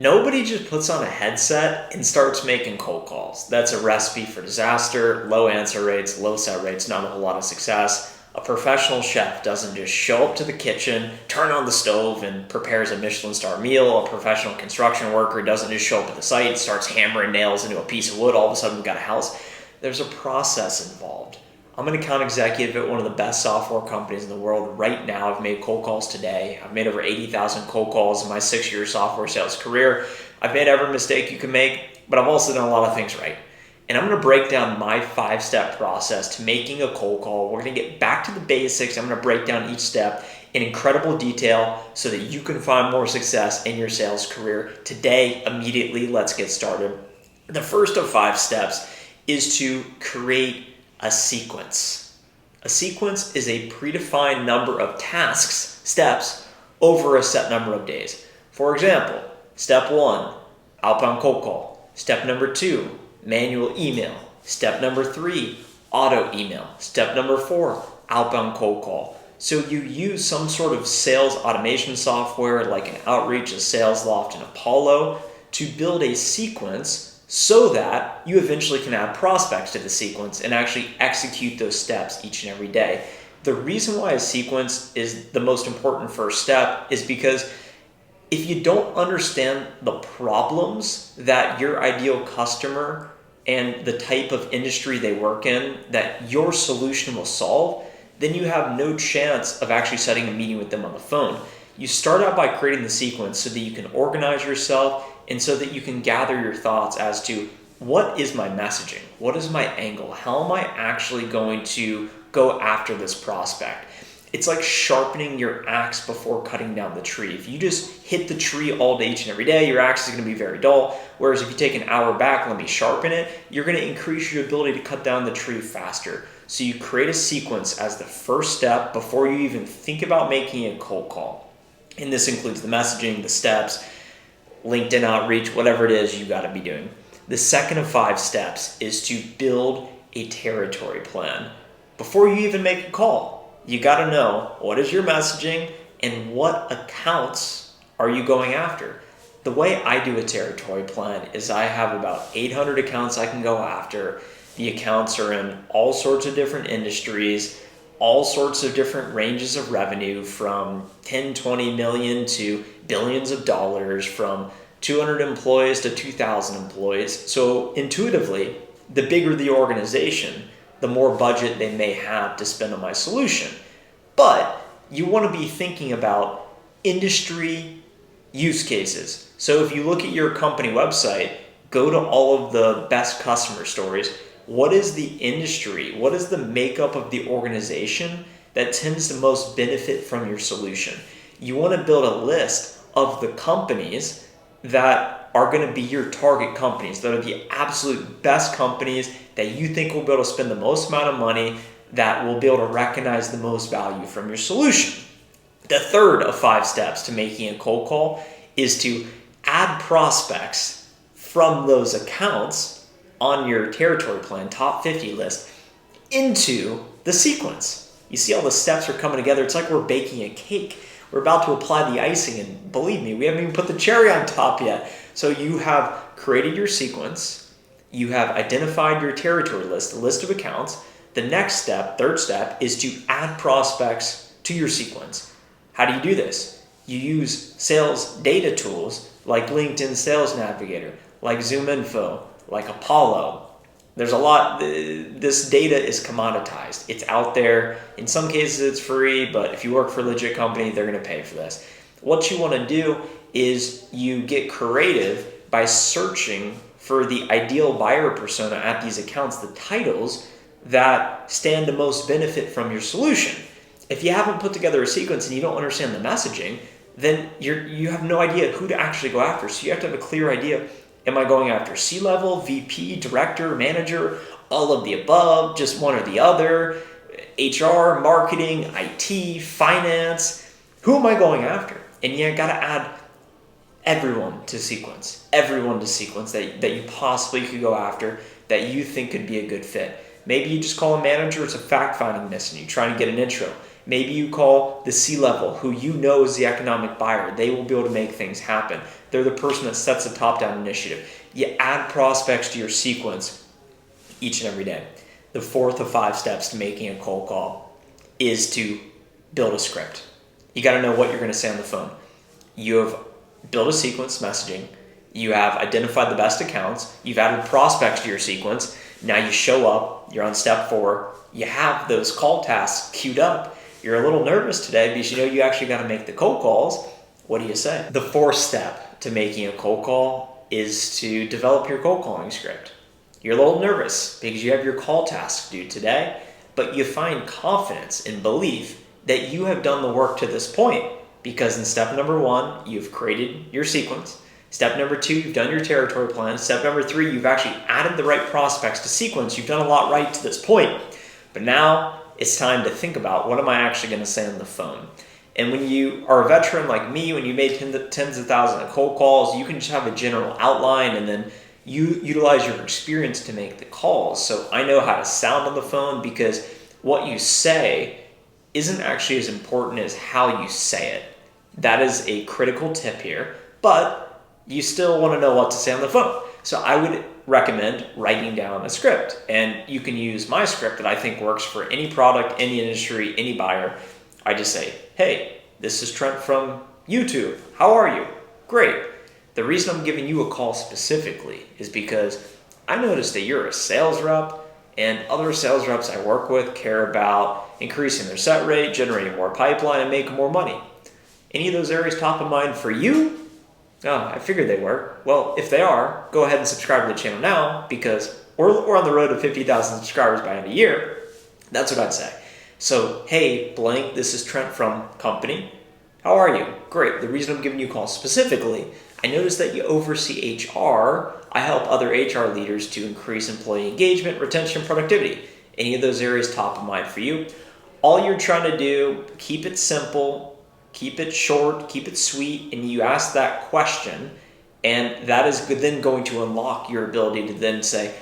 Nobody just puts on a headset and starts making cold calls. That's a recipe for disaster, low answer rates, low set rates, not a whole lot of success. A professional chef doesn't just show up to the kitchen, turn on the stove, and prepares a Michelin star meal. A professional construction worker doesn't just show up at the site and starts hammering nails into a piece of wood. All of a sudden, we've got a house. There's a process involved. I'm an account executive at one of the best software companies in the world right now. I've made cold calls today. I've made over 80,000 cold calls in my 6-year software sales career. I've made every mistake you can make, but I've also done a lot of things right. And I'm going to break down my 5-step process to making a cold call. We're going to get back to the basics. I'm going to break down each step in incredible detail so that you can find more success in your sales career. Today, immediately, let's get started. The first of 5 steps is to create a sequence. A sequence is a predefined number of tasks, steps, over a set number of days. For example, step 1, outbound cold call. Step number 2, manual email. Step number 3, auto email. Step number 4, outbound cold call. So you use some sort of sales automation software like an Outreach, a SalesLoft, and Apollo to build a sequence so that you eventually can add prospects to the sequence and actually execute those steps each and every day. The reason why a sequence is the most important first step is because if you don't understand the problems that your ideal customer and the type of industry they work in that your solution will solve, then you have no chance of actually setting a meeting with them on the phone. You start out by creating the sequence so that you can organize yourself and so that you can gather your thoughts as to what is my messaging? What is my angle? How am I actually going to go after this prospect? It's like sharpening your axe before cutting down the tree. If you just hit the tree all day, each and every day, your axe is going to be very dull. Whereas if you take an hour back, let me sharpen it, you're going to increase your ability to cut down the tree faster. So you create a sequence as the first step before you even think about making a cold call. And this includes the messaging, the steps, LinkedIn outreach, whatever it is you got to be doing. The second of 5 steps is to build a territory plan. Before you even make a call, you got to know what is your messaging and what accounts are you going after. The way I do a territory plan is I have about 800 accounts I can go after. The accounts are in all sorts of different industries, all sorts of different ranges of revenue, from 10, 20 million to billions of dollars, from 200 employees to 2,000 employees. So intuitively, the bigger the organization, the more budget they may have to spend on my solution. But you want to be thinking about industry use cases. So if you look at your company website, go to all of the best customer stories. What is the industry? What is the makeup of the organization that tends to most benefit from your solution? You want to build a list of the companies that are going to be your target companies, that are the absolute best companies that you think will be able to spend the most amount of money, that will be able to recognize the most value from your solution. The third of 5 steps to making a cold call is to add prospects from those accounts on your territory plan, top 50 list, into the sequence. You see all the steps are coming together. It's like we're baking a cake. We're about to apply the icing, and believe me, we haven't even put the cherry on top yet. So you have created your sequence. You have identified your territory list, the list of accounts. The next step, third step, is to add prospects to your sequence. How do you do this? You use sales data tools like LinkedIn Sales Navigator, like ZoomInfo, like Apollo. There's a lot. This data is commoditized. It's out there. In some cases it's free, but if you work for a legit company, they're going to pay for this. What you want to do is you get creative by searching for the ideal buyer persona at these accounts, the titles that stand to most benefit from your solution. If you haven't put together a sequence and you don't understand the messaging, then you have no idea who to actually go after. So you have to have a clear idea. Am I going after C-level, VP, director, manager, all of the above, just one or the other, HR, marketing, IT, finance? Who am I going after? And you got to add everyone to sequence that you possibly could go after that you think could be a good fit. Maybe you just call a manager. It's a fact-finding mission. You're trying to get an intro. Maybe you call the C-level, who you know is the economic buyer. They will be able to make things happen. They're the person that sets the top-down initiative. You add prospects to your sequence each and every day. The fourth of 5 steps to making a cold call is to build a script. You got to know what you're going to say on the phone. You have built a sequence messaging. You have identified the best accounts. You've added prospects to your sequence. Now you show up. You're on step 4. You have those call tasks queued up. You're a little nervous today because you know you actually got to make the cold calls. What do you say? The 4th step to making a cold call is to develop your cold calling script. You're a little nervous because you have your call task due today, but you find confidence and belief that you have done the work to this point because in step number 1, you've created your sequence. Step number 2, you've done your territory plan. Step number 3, you've actually added the right prospects to sequence. You've done a lot right to this point. But now it's time to think about, what am I actually going to say on the phone? And when you are a veteran like me, when you made tens of thousands of cold calls, you can just have a general outline and then you utilize your experience to make the calls. So I know how to sound on the phone because what you say isn't actually as important as how you say it. That is a critical tip here, but you still want to know what to say on the phone. So I would recommend writing down a script, and you can use my script that I think works for any product, any industry, any buyer. I just say, hey, this is Trent from YouTube. How are you? Great. The reason I'm giving you a call specifically is because I noticed that you're a sales rep, and other sales reps I work with care about increasing their set rate, generating more pipeline, and making more money. Any of those areas top of mind for you? Oh, I figured they were. Well, if they are, go ahead and subscribe to the channel now because we're on the road to 50,000 subscribers by end of year. That's what I'd say. So, hey, blank, this is Trent from company. How are you? Great. The reason I'm giving you a call specifically, I noticed that you oversee HR. I help other HR leaders to increase employee engagement, retention, productivity. Any of those areas top of mind for you? All you're trying to do, keep it simple, keep it short, keep it sweet, and you ask that question, and that is then going to unlock your ability to then say,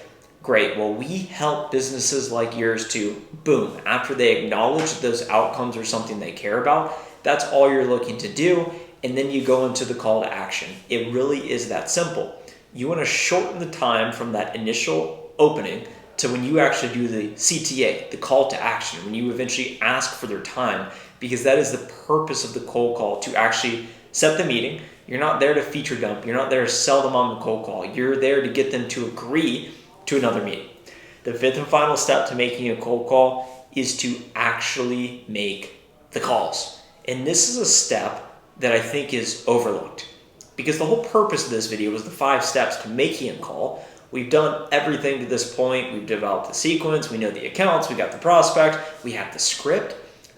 great, well, we help businesses like yours to, boom, after they acknowledge that those outcomes are something they care about, that's all you're looking to do, and then you go into the call to action. It really is that simple. You want to shorten the time from that initial opening to when you actually do the CTA, the call to action, when you eventually ask for their time, because that is the purpose of the cold call, to actually set the meeting. You're not there to feature dump. You're not there to sell them on the cold call. You're there to get them to agree to another meeting. The 5th and final step to making a cold call is to actually make the calls. And this is a step that I think is overlooked because the whole purpose of this video was the 5 steps to making a call. We've done everything to this point. We've developed the sequence. We know the accounts. We got the prospect. We have the script.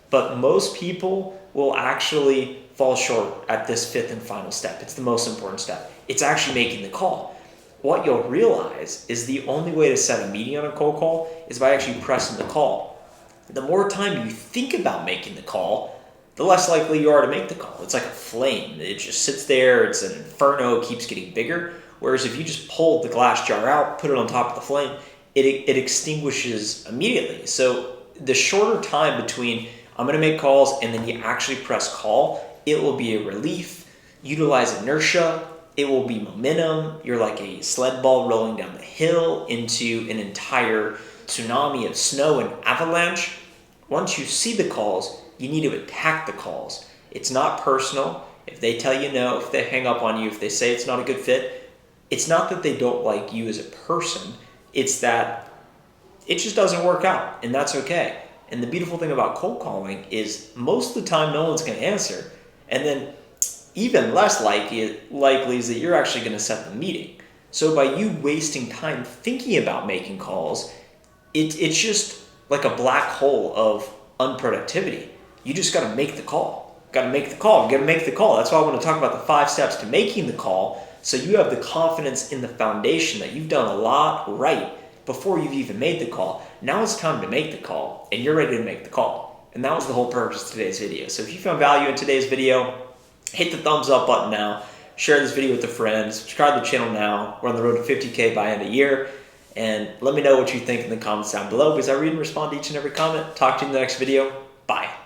But most people will actually fall short at this 5th and final step. It's the most important step. It's actually making the call. What you'll realize is the only way to set a meeting on a cold call is by actually pressing the call. The more time you think about making the call, the less likely you are to make the call. It's like a flame. It just sits there. It's an inferno. It keeps getting bigger. Whereas if you just pull the glass jar out, put it on top of the flame, it extinguishes immediately. So the shorter time between I'm going to make calls and then you actually press call, it will be a relief. Utilize inertia. It will be momentum. You're like a sled ball rolling down the hill into an entire tsunami of snow and avalanche. Once you see the calls, you need to attack the calls. It's not personal. If they tell you no, if they hang up on you, if they say it's not a good fit, it's not that they don't like you as a person. It's that it just doesn't work out, and that's okay. And the beautiful thing about cold calling is most of the time no one's going to answer. And then even less likely is that you're actually going to set the meeting. So by you wasting time thinking about making calls, it's just like a black hole of unproductivity. You just got to make the call. Got to make the call. Got to make the call. That's why I want to talk about the 5 steps to making the call, so you have the confidence in the foundation that you've done a lot right before you've even made the call. Now it's time to make the call, and you're ready to make the call. And that was the whole purpose of today's video. So if you found value in today's video, hit the thumbs up button now, share this video with a friend, subscribe to the channel now. We're on the road to 50K by end of year. And let me know what you think in the comments down below because I read and respond to each and every comment. Talk to you in the next video. Bye.